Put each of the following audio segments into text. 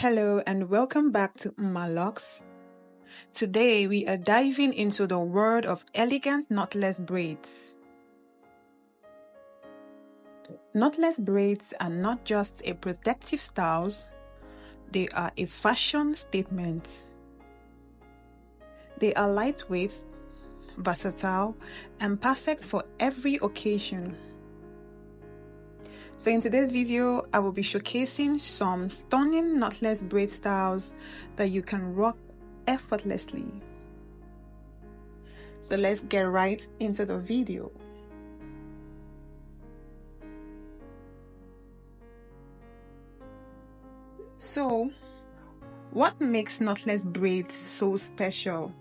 Hello and welcome back to My Locks. Today we are diving into the world of elegant knotless braids. Knotless braids are not just a protective style, they are a fashion statement. They are lightweight, versatile, and perfect for every occasion. So in today's video, I will be showcasing some stunning knotless braid styles that you can rock effortlessly. So let's get right into the video. So, what makes knotless braids so special?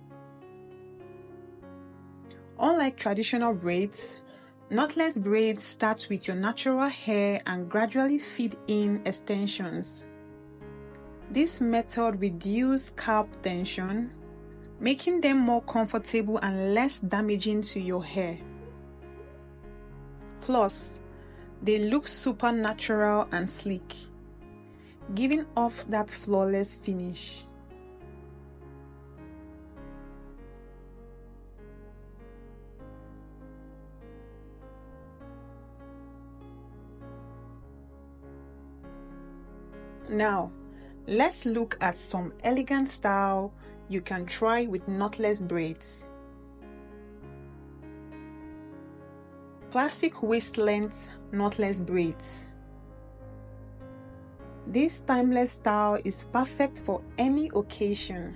Unlike traditional braids, knotless braids start with your natural hair and gradually feed in extensions. This method reduces scalp tension, making them more comfortable and less damaging to your hair. Plus, they look super natural and sleek, giving off that flawless finish. Now, let's look at some elegant style you can try with knotless braids. Classic waist length knotless braids. This timeless style is perfect for any occasion.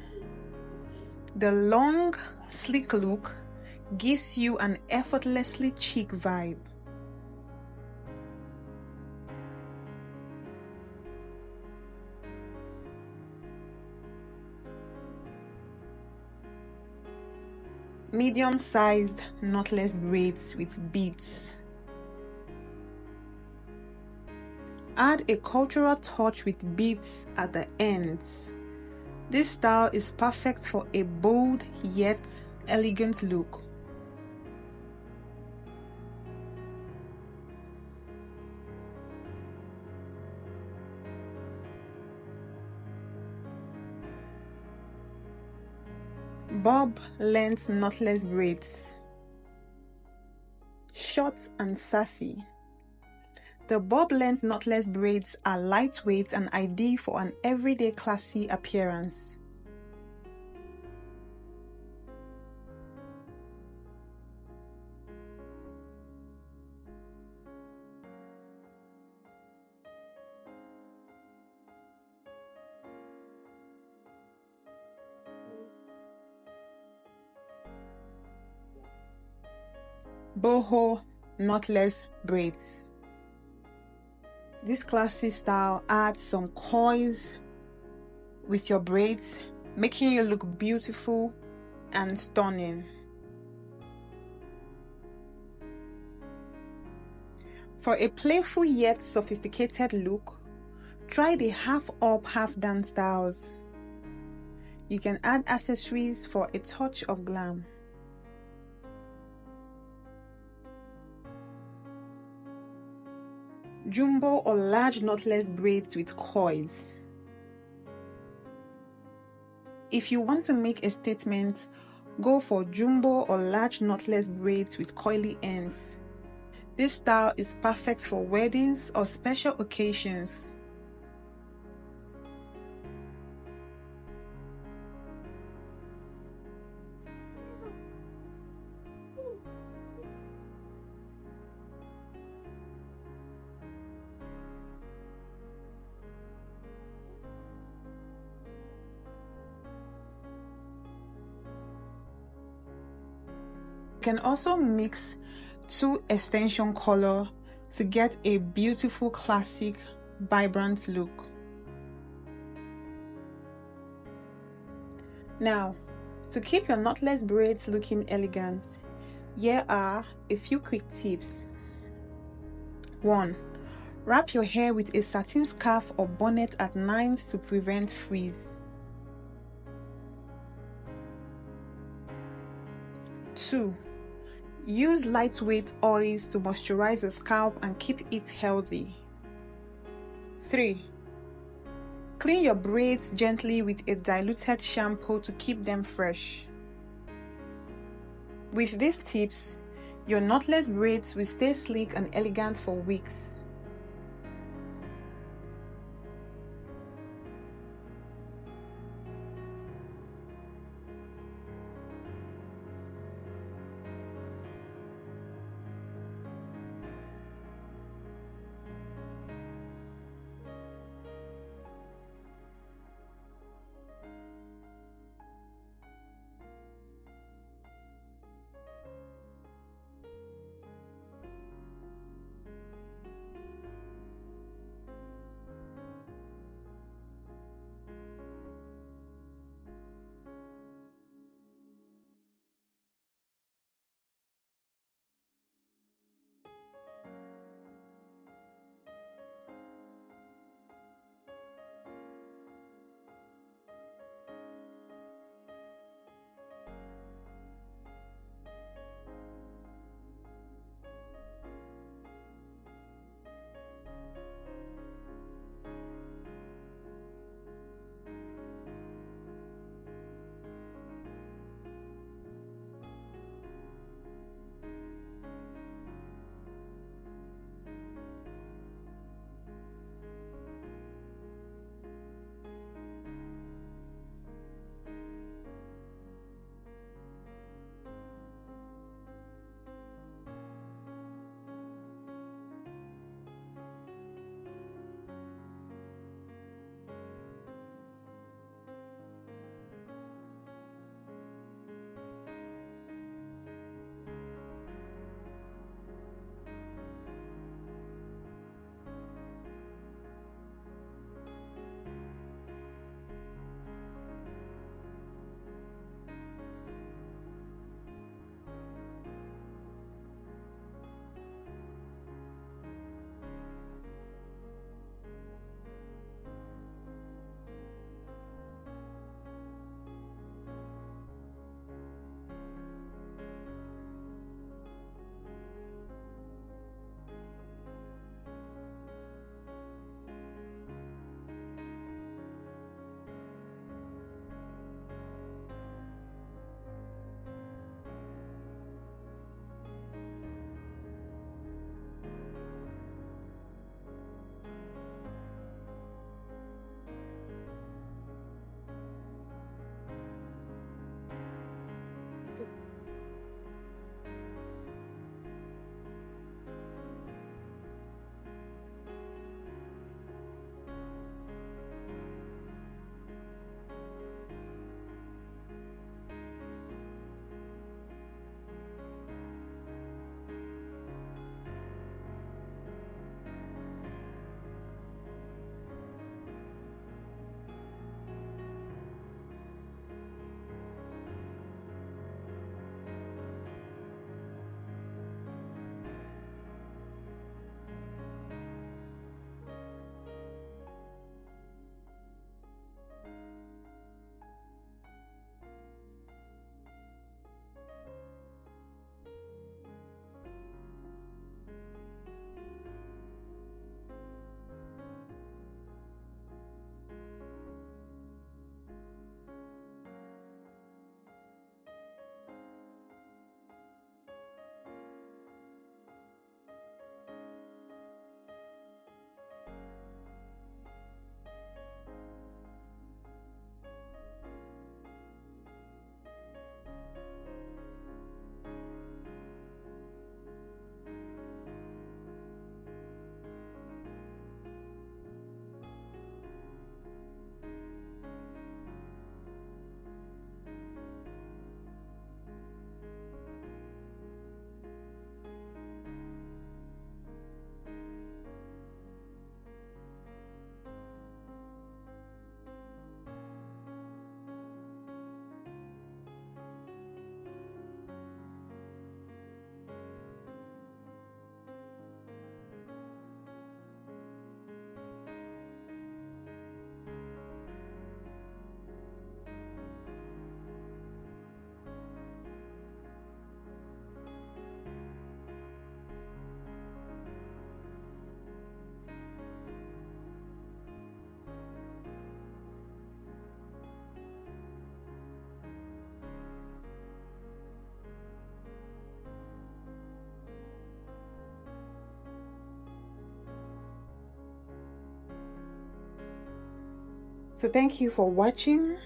The long, sleek look gives you an effortlessly chic vibe. Medium-sized knotless braids with beads. Add a cultural touch with beads at the ends. This style is perfect for a bold yet elegant look. Bob length knotless braids. Short and sassy. The bob length knotless braids are lightweight and ideal for an everyday classy appearance. Boho knotless braids. This classy style adds some coils with your braids, making you look beautiful and stunning. For a playful yet sophisticated look, try the half up, half down styles. You can add accessories for a touch of glam. Jumbo or large knotless braids with coils. If you want to make a statement, go for jumbo or large knotless braids with coily ends. This style is perfect for weddings or special occasions. You can also mix two extension color to get a beautiful classic vibrant look. Now, to keep your knotless braids looking elegant, here are a few quick tips. 1. Wrap your hair with a satin scarf or bonnet at nines to prevent frizz. 2. Use lightweight oils to moisturize your scalp and keep it healthy. 3. Clean your braids gently with a diluted shampoo to keep them fresh. With these tips, your knotless braids will stay sleek and elegant for weeks. So thank you for watching.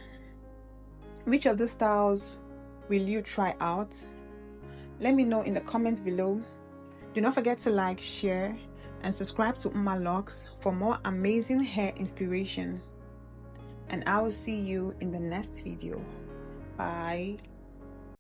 Which of the styles will you try out? Let me know in the comments below. Do not forget to like, share, and subscribe to Uma Locks for more amazing hair inspiration. And I will see you in the next video. Bye.